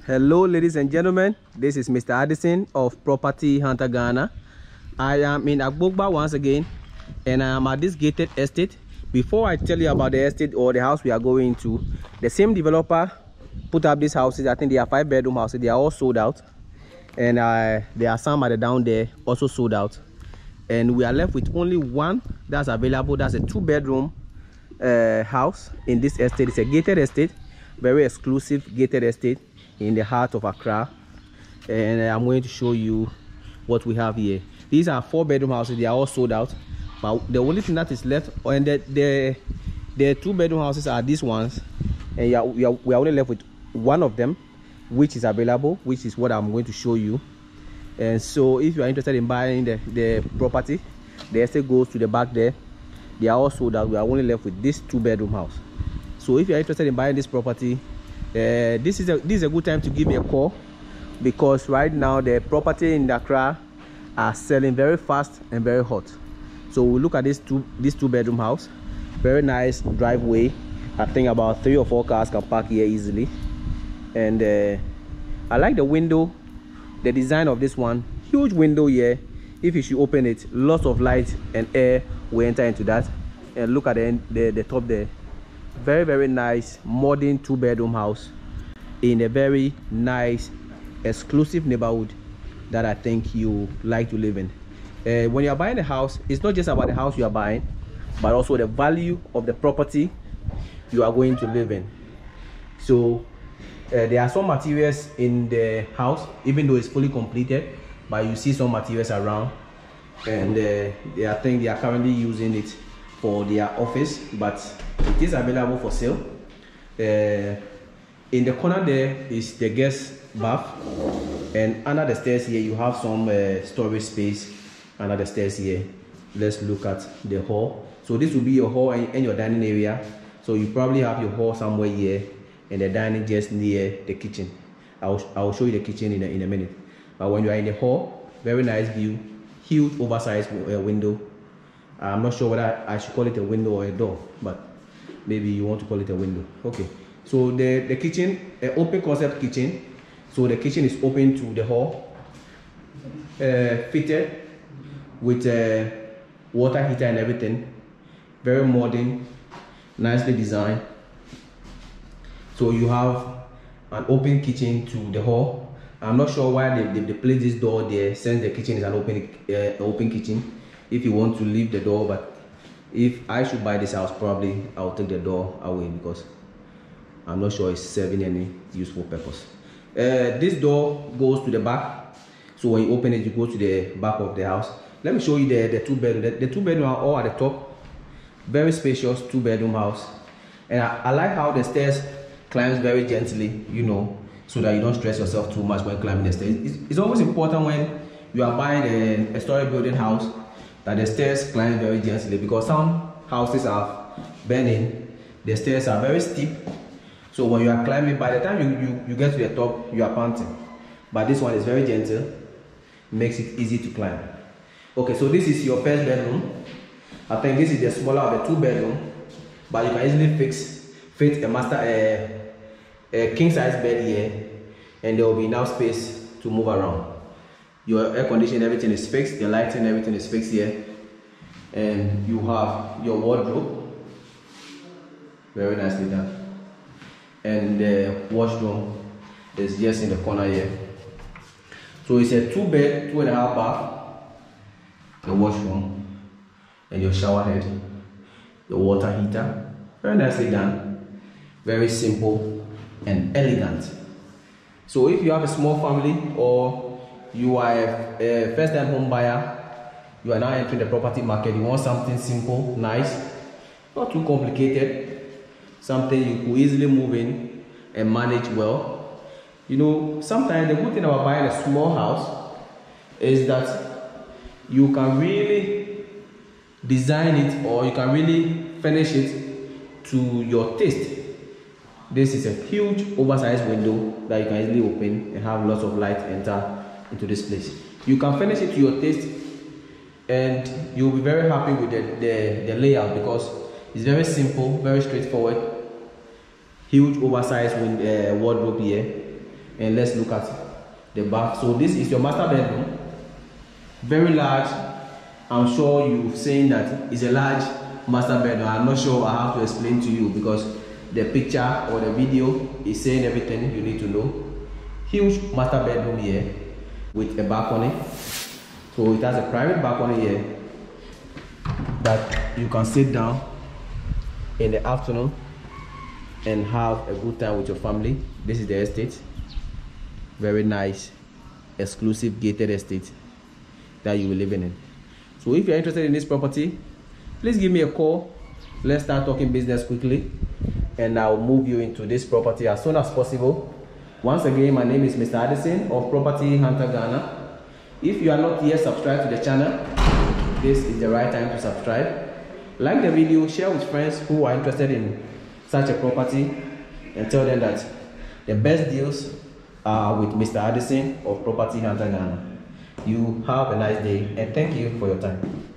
Hello ladies and gentlemen, this is Mr. Addison of Property Hunter Ghana. I am in Agbogba once again and I am at this gated estate. Before I tell you about the estate or the house we are going to, the same developer put up these houses. I think they are 5-bedroom houses. They are all sold out, and there are some at the down there also sold out, and we are left with only one that's available. That's a 2-bedroom house in this estate. It's a gated estate, very exclusive gated estate in the heart of Accra, and I'm going to show you what we have here. These are 4-bedroom houses. They are all sold out, but the only thing that is left, and the 2-bedroom houses are these ones, and we are only left with one of them which is available, which is what I'm going to show you. And so if you are interested in buying the property, the estate goes to the back there. They are all sold out. We are only left with this 2-bedroom house. So if you are interested in buying this property, this is a good time to give me a call, because right now the property in Accra are selling very fast and very hot. So we'll look at this 2-bedroom house. Very nice driveway. I think about 3 or 4 cars can park here easily. And I like the window, the design of this one. Huge window here. If you should open it, lots of light and air will enter into that. And look at the top there. Very nice modern 2-bedroom house in a very nice exclusive neighborhood that I think you like to live in. When you are buying a house, it's not just about the house you are buying, but also the value of the property you are going to live in. So there are some materials in the house, even though it's fully completed, but you see some materials around, and I think they are currently using it for their office, but it is available for sale. In the corner there is the guest bath, and under the stairs here you have some storage space under the stairs here. Let's look at the hall. So this will be your hall and your dining area. So you probably have your hall somewhere here and the dining just near the kitchen. I will show you the kitchen in a minute. But when you are in the hall, very nice view, huge oversized window. I'm not sure whether I should call it a window or a door, but maybe you want to call it a window. Okay, so the kitchen, an open concept kitchen. So the kitchen is open to the hall, fitted with a water heater and everything. Very modern, nicely designed. So you have an open kitchen to the hall. I'm not sure why they placed this door there, since the kitchen is an open kitchen. If you want to leave the door, but if I should buy this house, probably I'll take the door away, because I'm not sure it's serving any useful purpose. This door goes to the back, so when you open it, you go to the back of the house. Let me show you the 2-bedroom. The 2-bedroom are all at the top. Very spacious 2-bedroom house, and I like how the stairs climbs very gently, you know, so that you don't stress yourself too much when climbing the stairs. It's always important when you are buying a story building house that the stairs climb very gently, because some houses are burning. The stairs are very steep, so when you are climbing, by the time you get to the top, you are panting. But this one is very gentle, makes it easy to climb. Okay, so this is your first bedroom. I think this is the smaller of the 2-bedroom, but you can easily fit a king size bed here, and there will be enough space to move around. Your air conditioning, everything is fixed. The lighting, everything is fixed here, and you have your wardrobe, very nicely done, and the washroom is just in the corner here. So it's a 2-bed, 2.5 bath, the washroom, and your shower head, your water heater, very nicely done, very simple and elegant. So if you have a small family, or you are a first-time home buyer, you are now entering the property market, you want something simple, nice, not too complicated, something you could easily move in and manage well. You know, sometimes the good thing about buying a small house is that you can really design it, or you can really finish it to your taste. This is a huge oversized window that you can easily open and have lots of light enter into this place. You can finish it to your taste, and you'll be very happy with the layout, because it's very simple, very straightforward. Huge oversized wardrobe here, and let's look at the back. So this is your master bedroom, very large. I'm sure you've seen that it's a large master bedroom. I'm not sure I have to explain to you because the picture or the video is saying everything you need to know. Huge master bedroom here with a balcony. So it has a private balcony here that you can sit down in the afternoon and have a good time with your family. This is the estate. Very nice, exclusive gated estate that you will be living in. So if you're interested in this property, please give me a call. Let's start talking business quickly, and I'll move you into this property as soon as possible. Once again, my name is Mr. Addison of Property Hunter Ghana. If you are not yet subscribed to the channel, this is the right time to subscribe. Like the video, share with friends who are interested in such a property, and tell them that the best deals are with Mr. Addison of Property Hunter Ghana. You have a nice day, and thank you for your time.